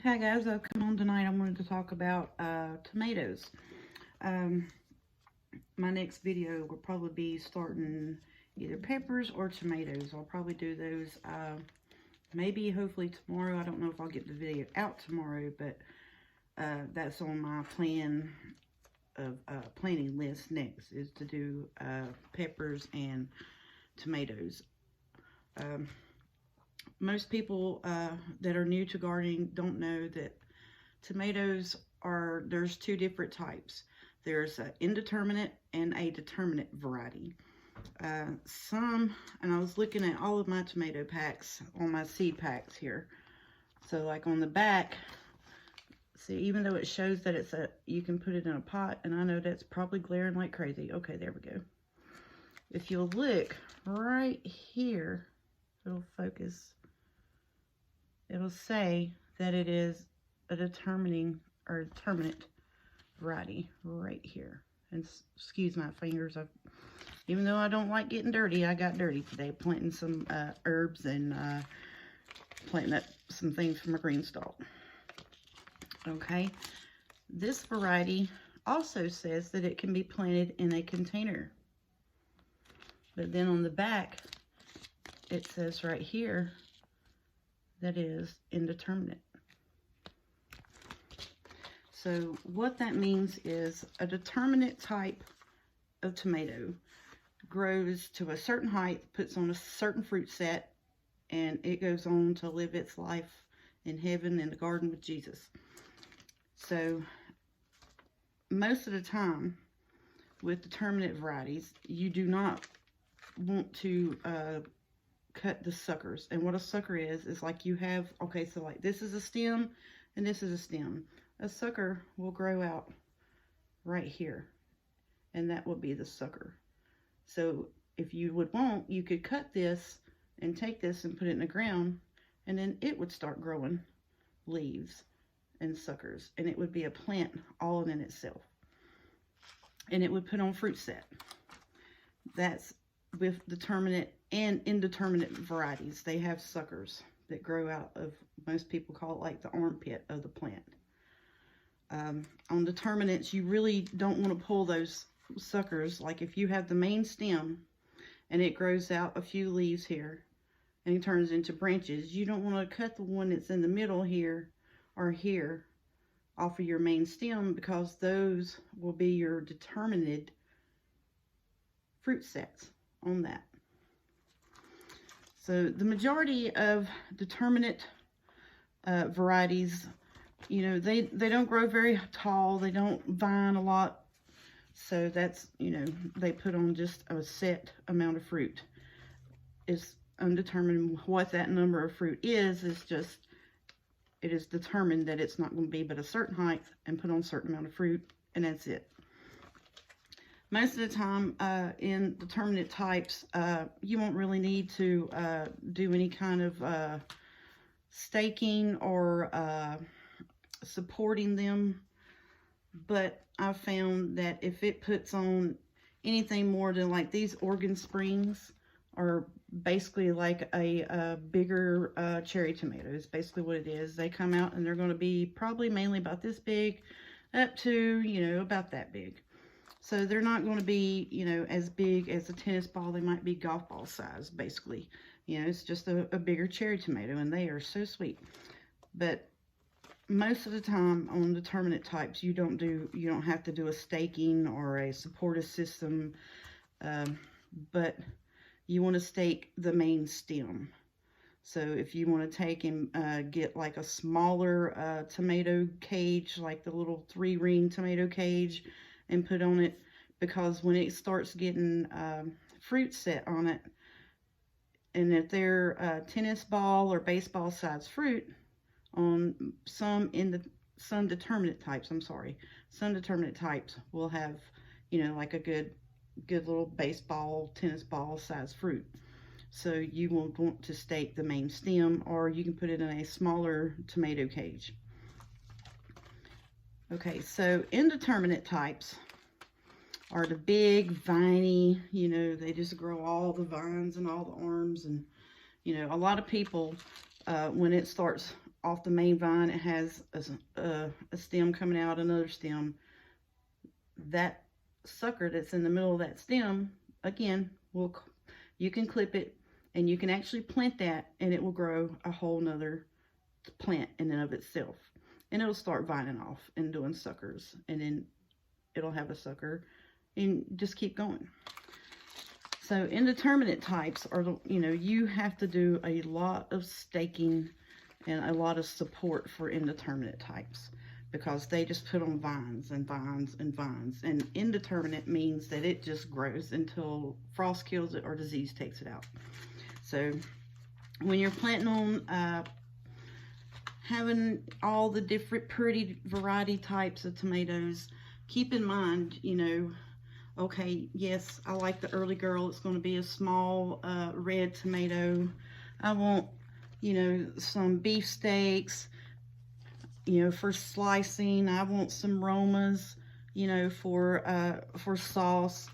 Hi guys, I've come on tonight. I wanted to talk about tomatoes. Um, my next video will probably be starting either peppers or tomatoes. I'll probably do those maybe hopefully tomorrow. I don't know if I'll get the video out tomorrow, but that's on my of planning list next is to do peppers and tomatoes. Um, Most people that are new to gardening don't know that tomatoes there's two different types. There's an indeterminate and a determinate variety. And I was looking at all of my tomato packs on my seed packs here. So like on the back, see, even though it shows that you can put it in a pot, and I know that's probably glaring like crazy. Okay, there we go. If you'll look right here, it'll focus. It'll say that it is a determinate variety right here. And excuse my fingers, even though I don't like getting dirty, I got dirty today planting some herbs and planting up some things from a green stalk. Okay, this variety also says that it can be planted in a container. But then on the back, it says right here that is indeterminate. So what that means is a determinate type of tomato grows to a certain height, puts on a certain fruit set, and it goes on to live its life in heaven in the garden with Jesus. So most of the time with determinate varieties, you do not want to cut the suckers. And what a sucker is like you have, okay, so like this is a stem and this is a stem. A sucker will grow out right here, and that will be the sucker. So if you would want, you could cut this and take this and put it in the ground, and then it would start growing leaves and suckers, and it would be a plant all in itself, and it would put on fruit set. That's with determinate and indeterminate varieties. They have suckers that grow out of, most people call it like the armpit of the plant. On determinates, you really don't want to pull those suckers. Like if you have the main stem and it grows out a few leaves here and it turns into branches, you don't want to cut the one that's in the middle here or here off of your main stem, because those will be your determined fruit sets on that. So the majority of determinate varieties, you know, they don't grow very tall. They don't vine a lot. So that's, you know, they put on just a set amount of fruit. It's undetermined what that number of fruit is just, it is determined that it's not going to be but a certain height and put on a certain amount of fruit, and that's it. Most of the time in determinate types, you won't really need to do any kind of staking or supporting them. But I've found that if it puts on anything more than like these organ springs are basically like a bigger cherry tomato is basically what it is. They come out and they're going to be probably mainly about this big up to, you know, about that big. So they're not going to be, you know, as big as a tennis ball. They might be golf ball size, basically. You know, it's just a bigger cherry tomato, and they are so sweet. But most of the time on determinate types, you don't have to do a staking or a supportive system, but you want to stake the main stem. So if you want to take and get like a smaller tomato cage, like the little 3-ring tomato cage, and put on it, because when it starts getting fruit set on it, and if they're tennis ball or baseball size fruit, on some determinate types, some determinate types will have, you know, like a good little baseball, tennis ball size fruit. So you will want to stake the main stem, or you can put it in a smaller tomato cage. Okay, so indeterminate types are the big, viney, you know, they just grow all the vines and all the arms. And, you know, a lot of people, when it starts off the main vine, it has a stem coming out, another stem. That sucker that's in the middle of that stem, again, you can clip it, and you can actually plant that, and it will grow a whole nother plant in and of itself. And it'll start vining off and doing suckers, and then it'll have a sucker, and just keep going. So indeterminate types are, you have to do a lot of staking and a lot of support for indeterminate types, because they just put on vines and vines and vines. And indeterminate means that it just grows until frost kills it or disease takes it out. So when you're planting on having all the different pretty variety types of tomatoes, keep in mind, okay, yes, I like the early girl. It's going to be a small red tomato. I want, some beefsteaks, for slicing. I want some Romas, for sauce.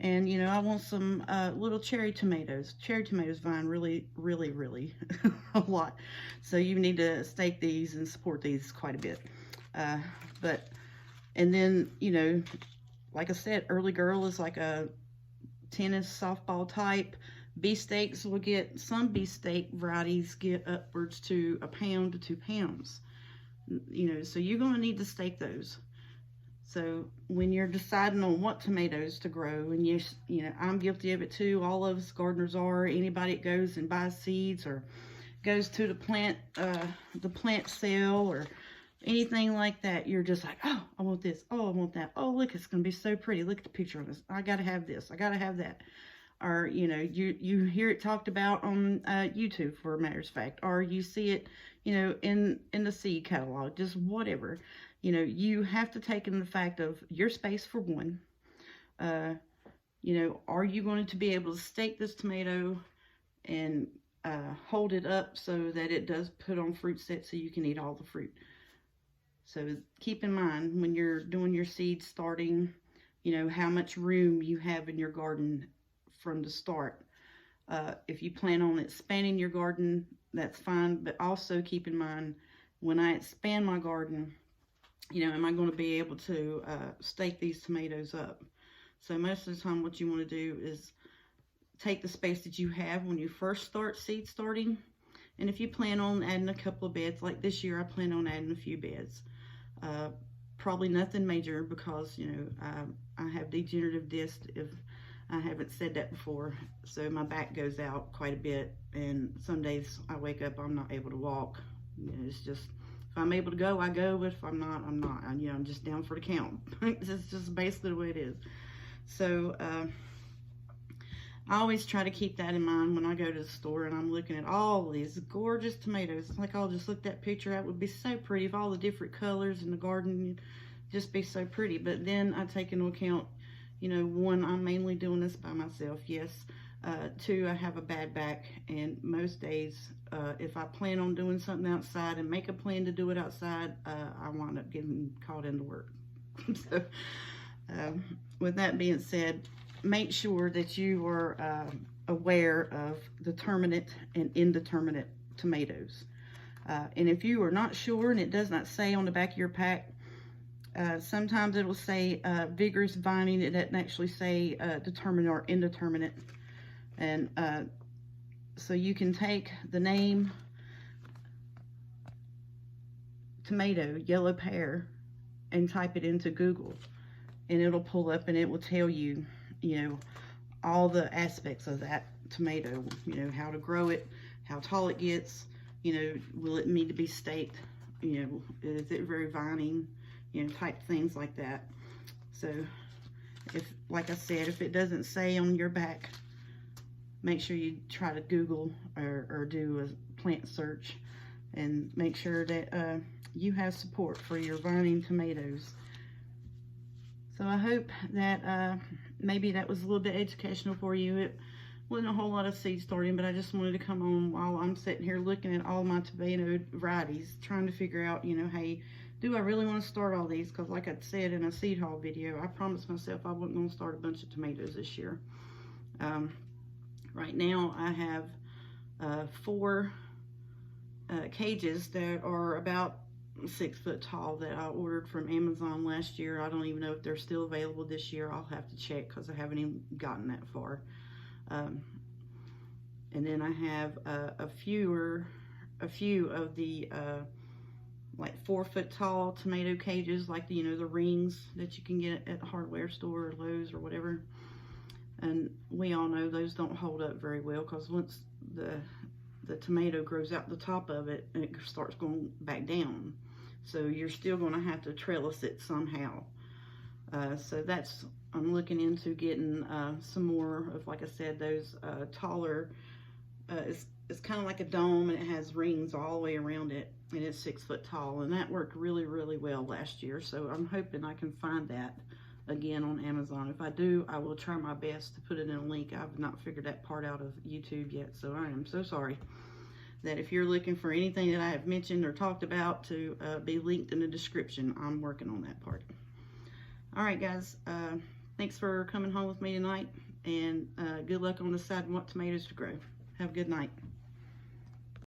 And, I want some little cherry tomatoes. Cherry tomatoes vine really, really, really a lot. So you need to stake these and support these quite a bit. And then, like I said, early girl is like a tennis softball type. Beefsteaks will get, some beefsteak varieties get upwards to 1 pound to 2 pounds. So you're going to need to stake those. So when you're deciding on what tomatoes to grow, and I'm guilty of it too, all of us gardeners are, anybody that goes and buys seeds or goes to the plant sale or anything like that, you're just like, oh, I want this, oh, I want that, oh, look, it's going to be so pretty, look at the picture of this, I got to have this, I got to have that. Or, you hear it talked about on YouTube, for a matter of fact, or you see it, in the seed catalog, just whatever. You have to take in the fact of your space, for one. Are you going to be able to stake this tomato and hold it up so that it does put on fruit set so you can eat all the fruit? So keep in mind when you're doing your seed starting, how much room you have in your garden from the start. If you plan on expanding your garden, that's fine, but also keep in mind, when I expand my garden, am I going to be able to stake these tomatoes up? So most of the time what you want to do is take the space that you have when you first start seed starting, and if you plan on adding a couple of beds, like this year I plan on adding a few beds. Probably nothing major, because I have degenerative disc, if I haven't said that before, so my back goes out quite a bit, and some days I wake up, I'm not able to walk. It's just, if I'm able to go, I go. If I'm not, I'm not. I'm just down for the count. It's just basically the way it is. So I always try to keep that in mind when I go to the store and I'm looking at all these gorgeous tomatoes. It's like, I'll just look that picture at. It would be so pretty if all the different colors in the garden just be so pretty. But then I take into account, one, I'm mainly doing this by myself, yes. Two, I have a bad back, and most days, if I plan on doing something outside and make a plan to do it outside, I wind up getting caught into work. So, with that being said, make sure that you are aware of determinate and indeterminate tomatoes. And if you are not sure and it does not say on the back of your pack, sometimes it will say vigorous vining. It doesn't actually say determinate or indeterminate. And so you can take the name tomato, yellow pear, and type it into Google, and it'll pull up and it will tell you, all the aspects of that tomato, how to grow it, how tall it gets, will it need to be staked, is it very vining, type things like that. So if, like I said, if it doesn't say on your back, make sure you try to Google or do a plant search, and make sure that you have support for your vining tomatoes. So I hope that maybe that was a little bit educational for you. It wasn't a whole lot of seed starting, but I just wanted to come on while I'm sitting here looking at all my tomato varieties, trying to figure out, hey, do I really want to start all these? Because like I said in a seed haul video, I promised myself I wasn't going to start a bunch of tomatoes this year. Right now I have 4 cages that are about 6 foot tall that I ordered from Amazon last year. I don't even know if they're still available this year. I'll have to check because I haven't even gotten that far. And then I have a few of the like 4 foot tall tomato cages, like the, the rings that you can get at the hardware store or Lowe's or whatever. And we all know those don't hold up very well, because once the tomato grows out the top of it, and it starts going back down. So you're still going to have to trellis it somehow. So I'm looking into getting some more of, like I said, those taller. It's kind of like a dome, and it has rings all the way around it, and it's 6 foot tall, and that worked really, really well last year. So I'm hoping I can find that again on Amazon. If I do, I will try my best to put it in a link. I've not figured that part out of YouTube yet, so I am so sorry. That if you're looking for anything that I have mentioned or talked about to be linked in the description, I'm working on that part. All right, guys, thanks for coming home with me tonight, and good luck on deciding what tomatoes to grow. Have a good night.